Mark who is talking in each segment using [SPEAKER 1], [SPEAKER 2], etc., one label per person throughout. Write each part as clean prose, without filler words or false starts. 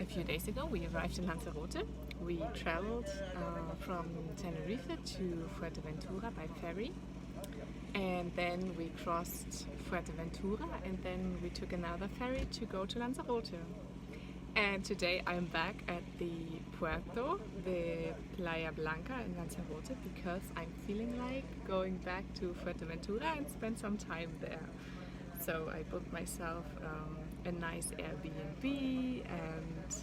[SPEAKER 1] few days ago we arrived in Lanzarote. We traveled from Tenerife to Fuerteventura by ferry, and then we crossed Fuerteventura, and then we took another ferry to go to Lanzarote. And today I'm back at the Puerto, the Playa Blanca in Lanzarote, because I'm feeling like going back to Fuerteventura and spend some time there. So I booked myself a nice Airbnb, and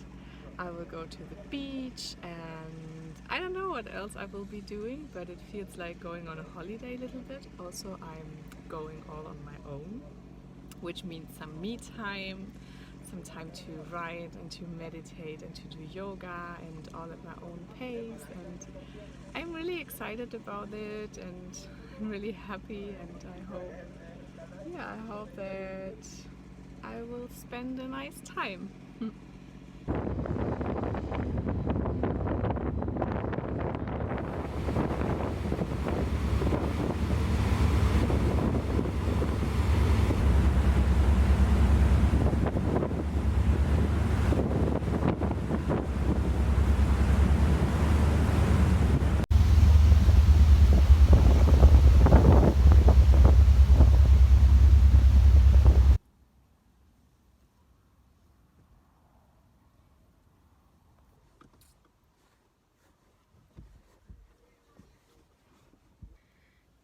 [SPEAKER 1] I will go to the beach, and I don't know what else I will be doing, but it feels like going on a holiday a little bit. Also, I'm going all on my own, which means some me time, some time to write and to meditate and to do yoga and all at my own pace. And I'm really excited about it, and I'm really happy, and I hope that I will spend a nice time.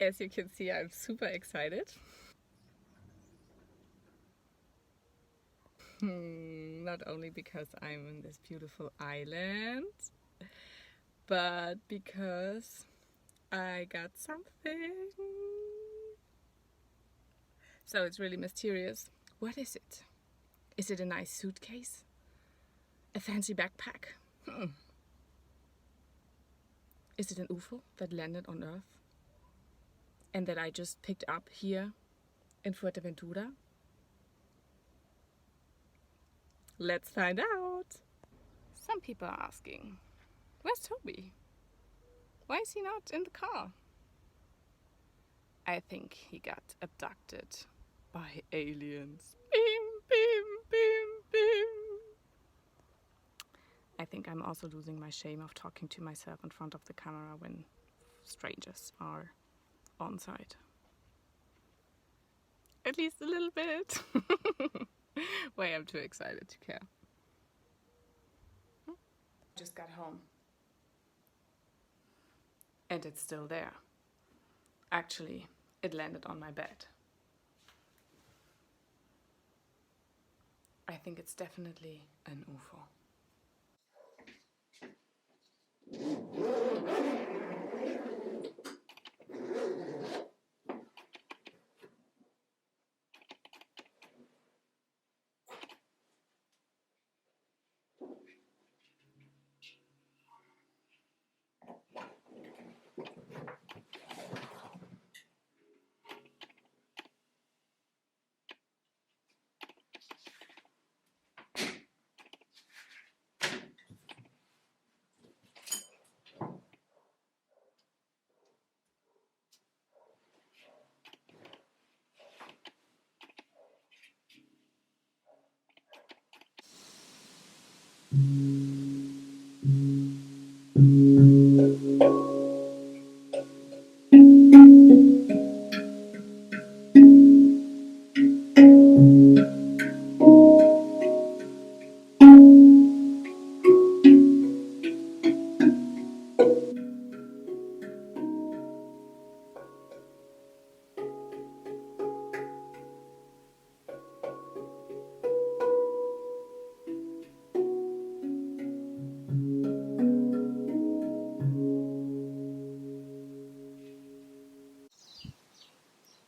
[SPEAKER 1] As you can see, I'm super excited. Not only because I'm in this beautiful island, but because I got something. So it's really mysterious. What is it? Is it a nice suitcase? A fancy backpack? Is it an UFO that landed on Earth and that I just picked up here in Fuerteventura? Let's find out! Some people are asking, where's Toby? Why is he not in the car? I think he got abducted by aliens. Bim, bim, bim, bim. I think I'm also losing my shame of talking to myself in front of the camera when strangers are on site. At least a little bit. Why I'm too excited to care. Just got home. And it's still there. Actually, it landed on my bed. I think it's definitely an UFO.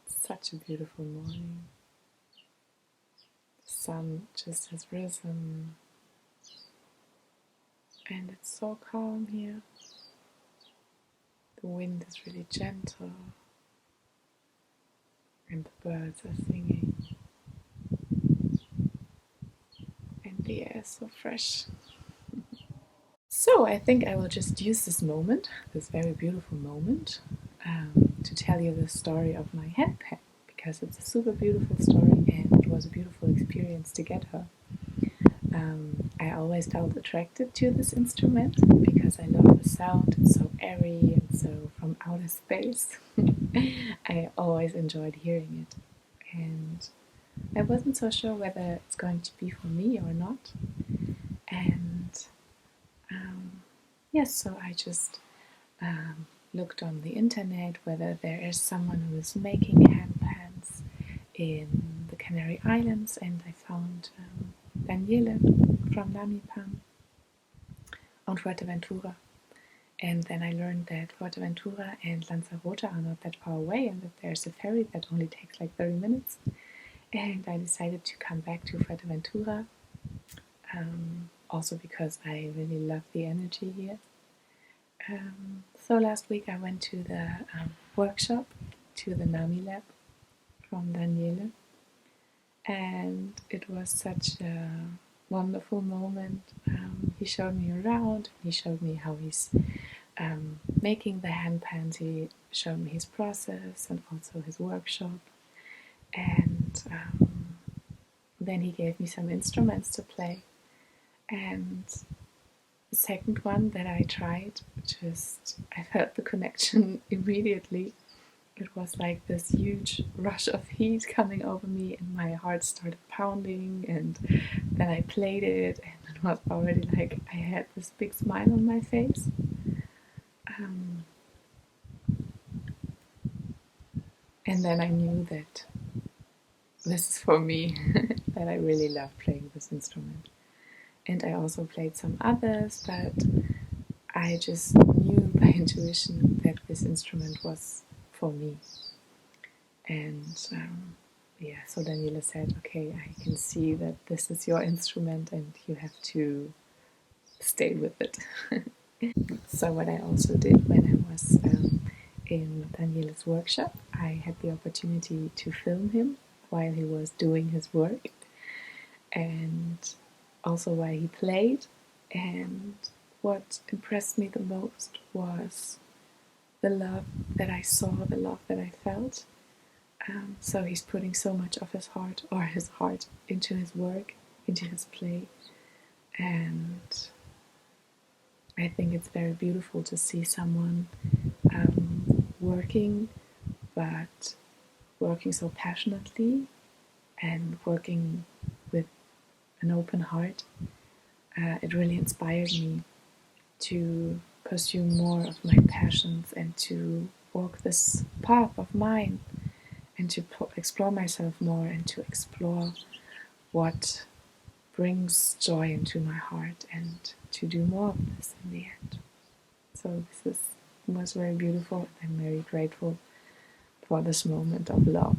[SPEAKER 1] Such a beautiful morning. The sun just has risen, and it's so calm here. The wind is really gentle, and the birds are singing, and the air is so fresh. So I think I will just use this moment, this very beautiful moment, to tell you the story of my handpan, because it's a super beautiful story and it was a beautiful experience to get her. I always felt attracted to this instrument because I love the sound. It's so airy and so from outer space. I always enjoyed hearing it. And I wasn't so sure whether it's going to be for me or not. And yes, so I just looked on the internet whether there is someone who is making handpans in the Canary Islands, and I found Daniele from Namipan on Fuerteventura. And then I learned that Fuerteventura and Lanzarote are not that far away and that there's a ferry that only takes like 30 minutes. And I decided to come back to Fuerteventura, also because I really love the energy here. So last week I went to the workshop, to the NAMI lab from Daniele, and it was such a wonderful moment. He showed me around, he showed me how he's making the handpans, he showed me his process and also his workshop, and then he gave me some instruments to play. And the second one that I tried, I felt the connection immediately. It was like this huge rush of heat coming over me, and my heart started pounding. And then I played it, and it was already like I had this big smile on my face. And then I knew that this is for me, that I really love playing this instrument. And I also played some others, but I just knew by intuition that this instrument was for me. And so Daniela said, okay, I can see that this is your instrument and you have to stay with it. So what I also did when I was in Daniela's workshop, I had the opportunity to film him while he was doing his work and also while he played. And what impressed me the most was the love that I saw, the love that I felt. So he's putting so much of his heart into his work, into his play. And I think it's very beautiful to see someone working, but working so passionately and working with an open heart. It really inspired me to pursue more of my passions and to walk this path of mine and to explore myself more and to explore what brings joy into my heart and to do more of this in the end. So this was very beautiful. I'm very grateful for this moment of love.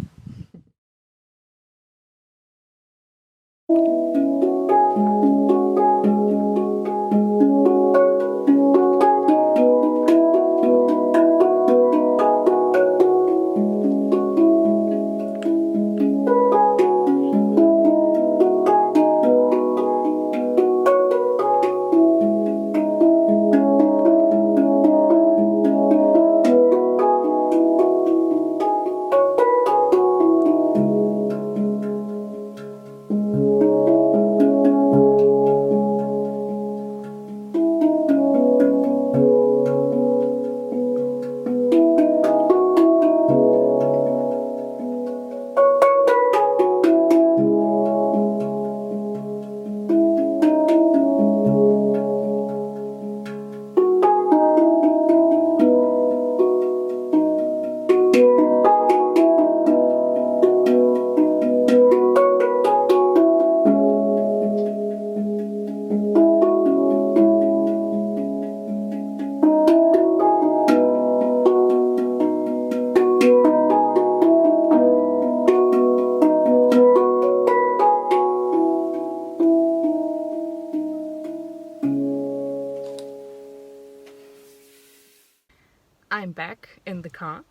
[SPEAKER 1] I'm back in the car,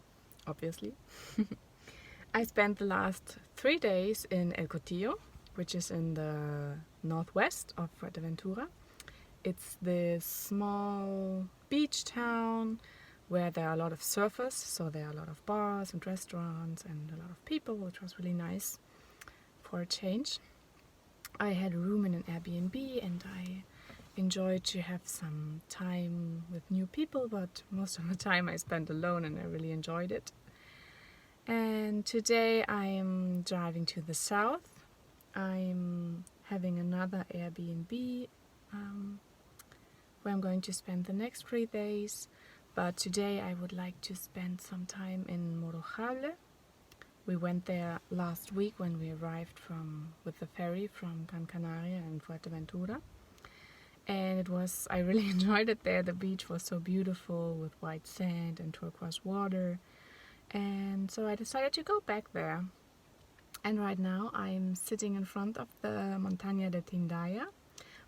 [SPEAKER 1] obviously. I spent the last 3 days in El Cotillo, which is in the northwest of Fuerteventura. It's this small beach town where there are a lot of surfers, so there are a lot of bars and restaurants and a lot of people, which was really nice for a change. I had a room in an Airbnb and I enjoyed to have some time with new people, but most of the time I spent alone and I really enjoyed it. And today I'm driving to the south. I'm having another Airbnb where I'm going to spend the next 3 days. But today I would like to spend some time in Morrojable. We went there last week when we arrived with the ferry from Gran Canaria and Fuerteventura. And I really enjoyed it there. The beach was so beautiful with white sand and turquoise water. And so I decided to go back there. And right now I'm sitting in front of the Montaña de Tindaya,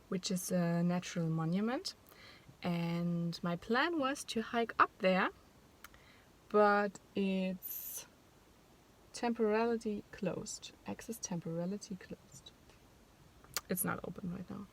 [SPEAKER 1] which is a natural monument. And my plan was to hike up there, but it's temporarily closed. Access temporarily closed. It's not open right now.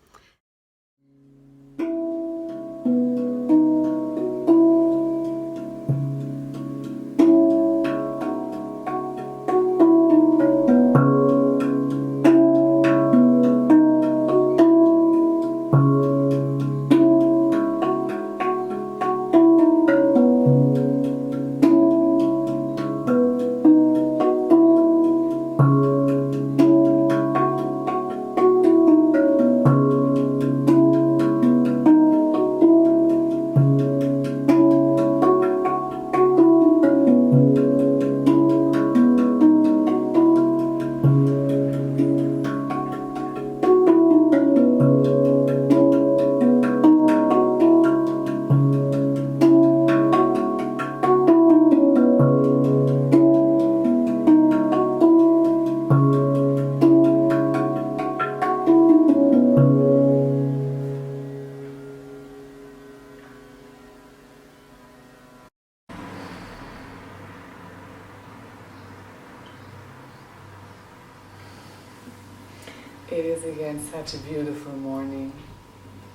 [SPEAKER 1] It is again such a beautiful morning.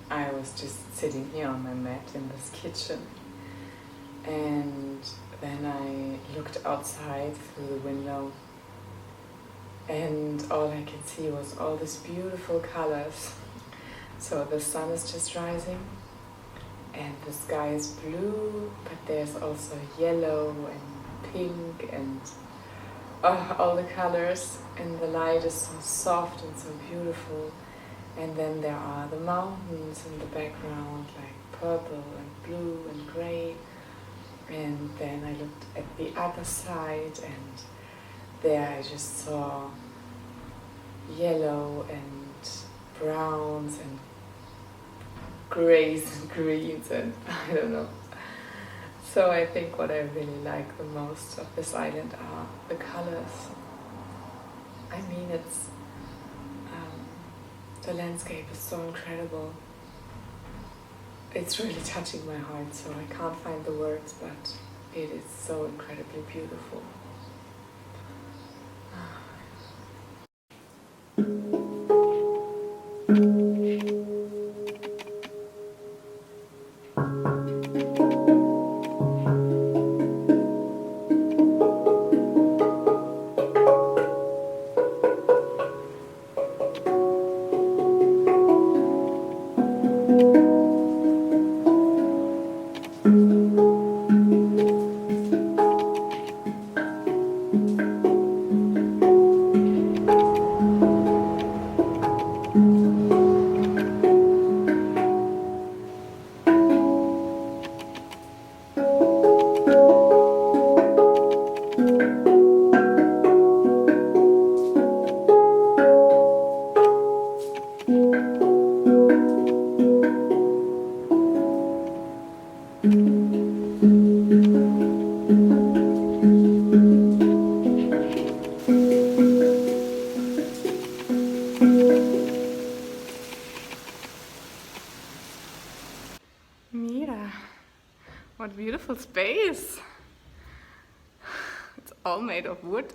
[SPEAKER 1] I was just sitting here on my mat in this kitchen, and then I looked outside through the window, and all I could see was all these beautiful colors. So the sun is just rising and the sky is blue, but there's also yellow and pink and all the colors, and the light is so soft and so beautiful. And then there are the mountains in the background, like purple and blue and gray. And then I looked at the other side, and there I just saw yellow and browns and grays and greens and I don't know. So I think what I really like the most of this island are the colors. I mean, the landscape is so incredible. It's really touching my heart, so I can't find the words, but it is so incredibly beautiful. Mira, what beautiful space! It's all made of wood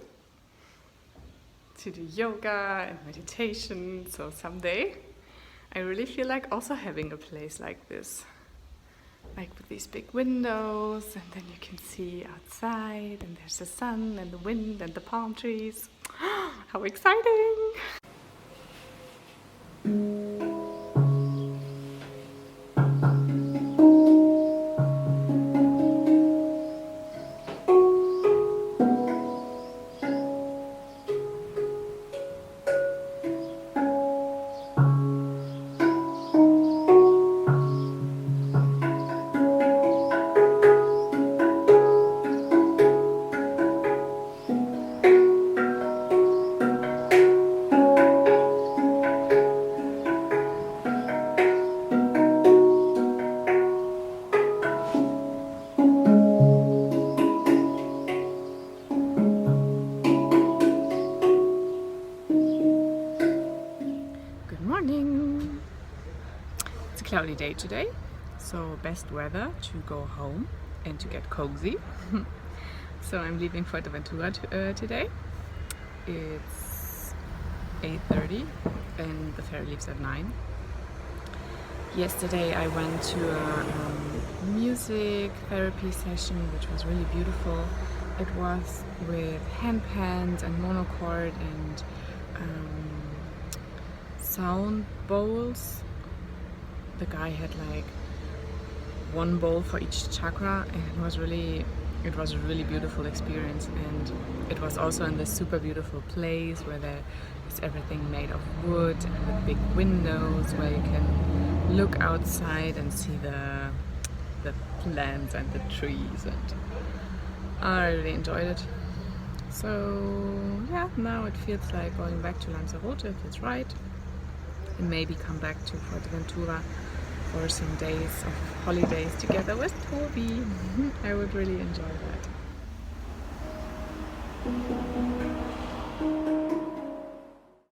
[SPEAKER 1] to do yoga and meditation, so someday I really feel like also having a place like this. Like with these big windows, and then you can see outside, and there's the sun and the wind and the palm trees. How exciting! cloudy day today, so best weather to go home and to get cozy. So I'm leaving Fuerteventura today. It's 8:30 and the ferry leaves at 9. Yesterday I went to a music therapy session, which was really beautiful. It was with handpans and monochord and sound bowls. The guy had like one bowl for each chakra, and it was a really beautiful experience. And it was also in this super beautiful place where there is everything made of wood and with big windows where you can look outside and see the plants and the trees, and I really enjoyed it. So yeah, now it feels like going back to Lanzarote if it's right, and maybe come back to Fuerteventura for some days of holidays together with Toby. I would really enjoy that.